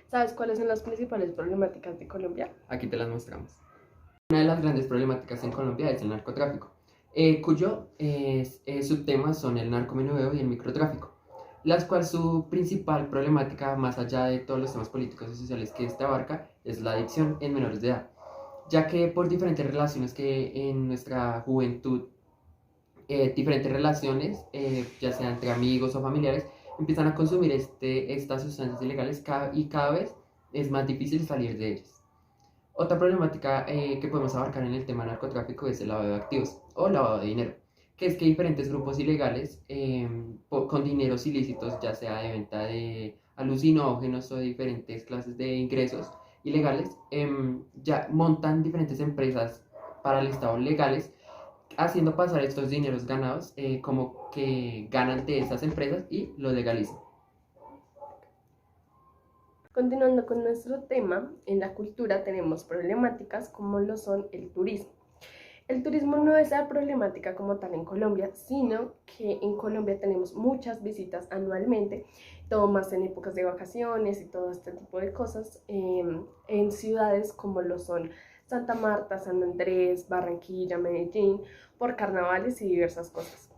¿Sabes cuáles son las principales problemáticas de Colombia? Aquí te las mostramos. Una de las grandes problemáticas en Colombia es el narcotráfico, cuyo subtemas son el narcomenudeo y el microtráfico, las cuales su principal problemática, más allá de todos los temas políticos y sociales que este abarca, es la adicción en menores de edad, ya que por diferentes relaciones que en nuestra juventud, diferentes relaciones, ya sea entre amigos o familiares, empiezan a consumir estas sustancias ilegales y cada vez es más difícil salir de ellas. Otra problemática que podemos abarcar en el tema narcotráfico es el lavado de activos o lavado de dinero, que es que diferentes grupos ilegales con dineros ilícitos, ya sea de venta de alucinógenos o de diferentes clases de ingresos ilegales, ya montan diferentes empresas para el Estado legales, haciendo pasar estos dineros ganados como que ganan de esas empresas y lo legalizan. Continuando con nuestro tema, en la cultura tenemos problemáticas como lo son el turismo. El turismo no es la problemática como tal en Colombia, sino que en Colombia tenemos muchas visitas anualmente, todo más en épocas de vacaciones y todo este tipo de cosas, en ciudades como lo son Santa Marta, San Andrés, Barranquilla, Medellín, por carnavales y diversas cosas.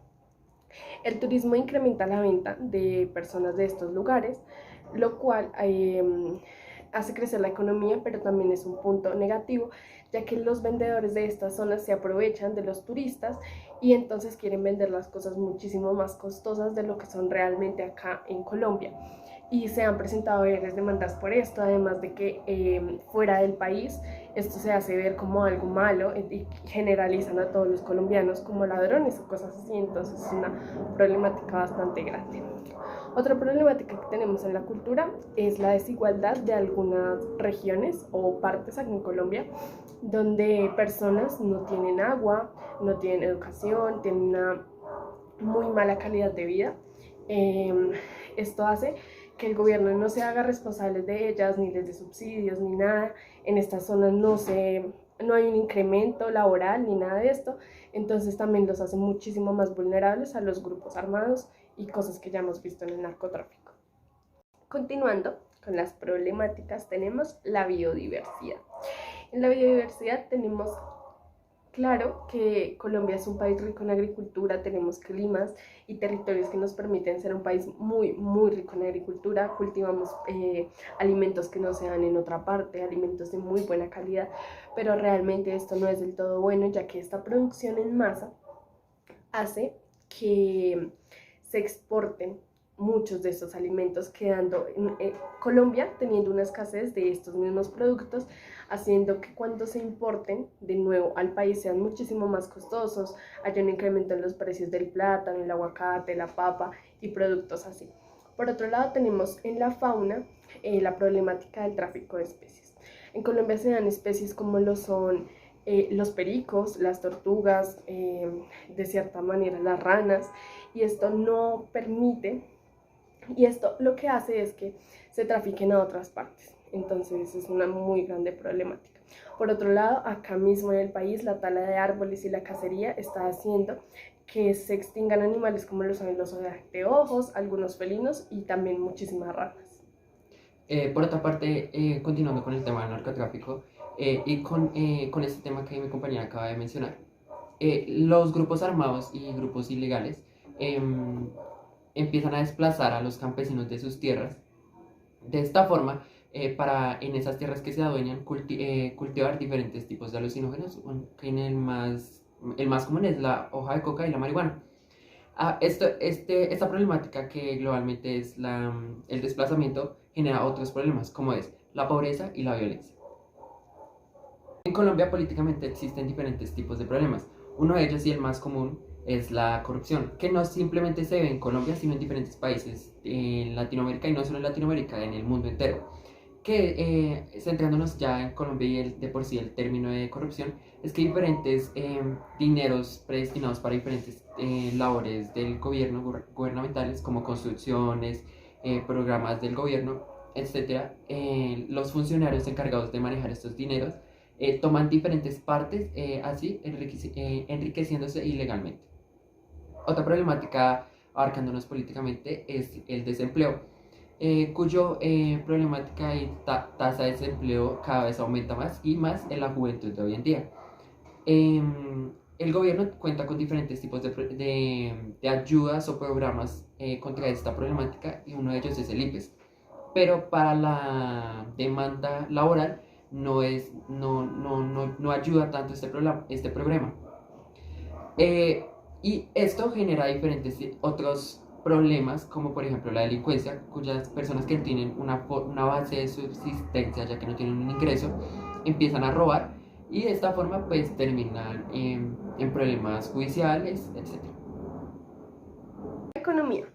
El turismo incrementa la venta de personas de estos lugares, lo cual hace crecer la economía, pero también es un punto negativo, ya que los vendedores de estas zonas se aprovechan de los turistas y entonces quieren vender las cosas muchísimo más costosas de lo que son realmente acá en Colombia. Y se han presentado varias demandas por esto, además de que fuera del país esto se hace ver como algo malo y generalizan a todos los colombianos como ladrones o cosas así, entonces es una problemática bastante grande. Otra problemática que tenemos en la cultura es la desigualdad de algunas regiones o partes aquí en Colombia, donde personas no tienen agua, no tienen educación, tienen una muy mala calidad de vida. Esto hace que el gobierno no se haga responsable de ellas, ni les dé subsidios, ni nada. En estas zonas no hay un incremento laboral ni nada de esto, entonces también los hace muchísimo más vulnerables a los grupos armados y cosas que ya hemos visto en el narcotráfico. Continuando con las problemáticas, tenemos la biodiversidad. En la biodiversidad tenemos claro que Colombia es un país rico en agricultura, tenemos climas y territorios que nos permiten ser un país muy, muy rico en agricultura, cultivamos alimentos que no se dan en otra parte, alimentos de muy buena calidad, pero realmente esto no es del todo bueno, ya que esta producción en masa hace que se exporten muchos de estos alimentos, quedando en Colombia teniendo una escasez de estos mismos productos, haciendo que cuando se importen de nuevo al país sean muchísimo más costosos, haya un incremento en los precios del plátano, el aguacate, la papa y productos así. Por otro lado, tenemos en la fauna la problemática del tráfico de especies. En Colombia se dan especies como lo son los pericos, las tortugas, de cierta manera las ranas, y esto no permite, y esto lo que hace es que se trafiquen a otras partes, entonces es una muy grande problemática. Por otro lado, acá mismo en el país la tala de árboles y la cacería está haciendo que se extingan animales como los anteojos, algunos felinos y también muchísimas ranas. Por otra parte, continuando con el tema del narcotráfico y con este tema que mi compañera acaba de mencionar, los grupos armados y grupos ilegales empiezan a desplazar a los campesinos de sus tierras de esta forma para en esas tierras que se adueñan cultivar diferentes tipos de alucinógenos. Que en el más común es la hoja de coca y la marihuana. Esta problemática que globalmente es el desplazamiento genera otros problemas como es la pobreza y la violencia. En Colombia políticamente existen diferentes tipos de problemas. Uno de ellos y el más común es la corrupción, que no simplemente se ve en Colombia, sino en diferentes países en Latinoamérica y no solo en Latinoamérica, en el mundo entero. Que centrándonos ya en Colombia y de por sí el término de corrupción, es que diferentes dineros predestinados para diferentes labores del gobierno, gubernamentales, como construcciones, programas del gobierno, etcétera, los funcionarios encargados de manejar estos dineros toman diferentes partes, así enriqueciéndose ilegalmente. Otra problemática abarcándonos políticamente es el desempleo, cuyo problemática y tasa de desempleo cada vez aumenta más y más en la juventud de hoy en día. El gobierno cuenta con diferentes tipos de ayudas o programas contra esta problemática y uno de ellos es el IPES. Pero para la demanda laboral no ayuda tanto este programa. Y esto genera diferentes otros problemas, como por ejemplo la delincuencia, cuyas personas que tienen una base de subsistencia, ya que no tienen un ingreso, empiezan a robar y de esta forma pues terminan en problemas judiciales, etc. Economía.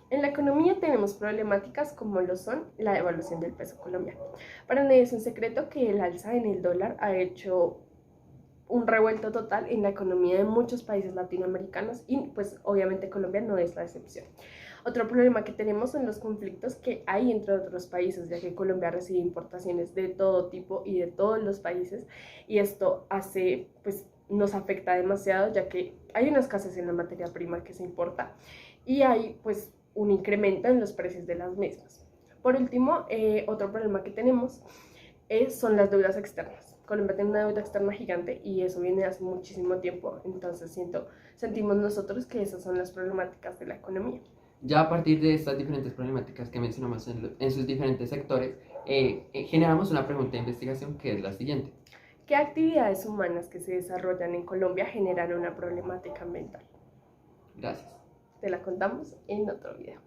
En la economía tenemos problemáticas como lo son la devaluación del peso colombiano. Para nadie es un secreto que el alza en el dólar ha hecho un revuelto total en la economía de muchos países latinoamericanos y pues obviamente Colombia no es la excepción. Otro problema que tenemos son los conflictos que hay entre otros países, ya que Colombia recibe importaciones de todo tipo y de todos los países y esto pues nos afecta demasiado, ya que hay una escasez en la materia prima que se importa y hay pues un incremento en los precios de las mismas. Por último, otro problema que tenemos son las deudas externas. Colombia tiene una deuda externa gigante y eso viene hace muchísimo tiempo, entonces sentimos nosotros que esas son las problemáticas de la economía. Ya a partir de estas diferentes problemáticas que mencionamos en sus diferentes sectores, generamos una pregunta de investigación que es la siguiente. ¿Qué actividades humanas que se desarrollan en Colombia generan una problemática ambiental? Gracias. Te la contamos en otro video.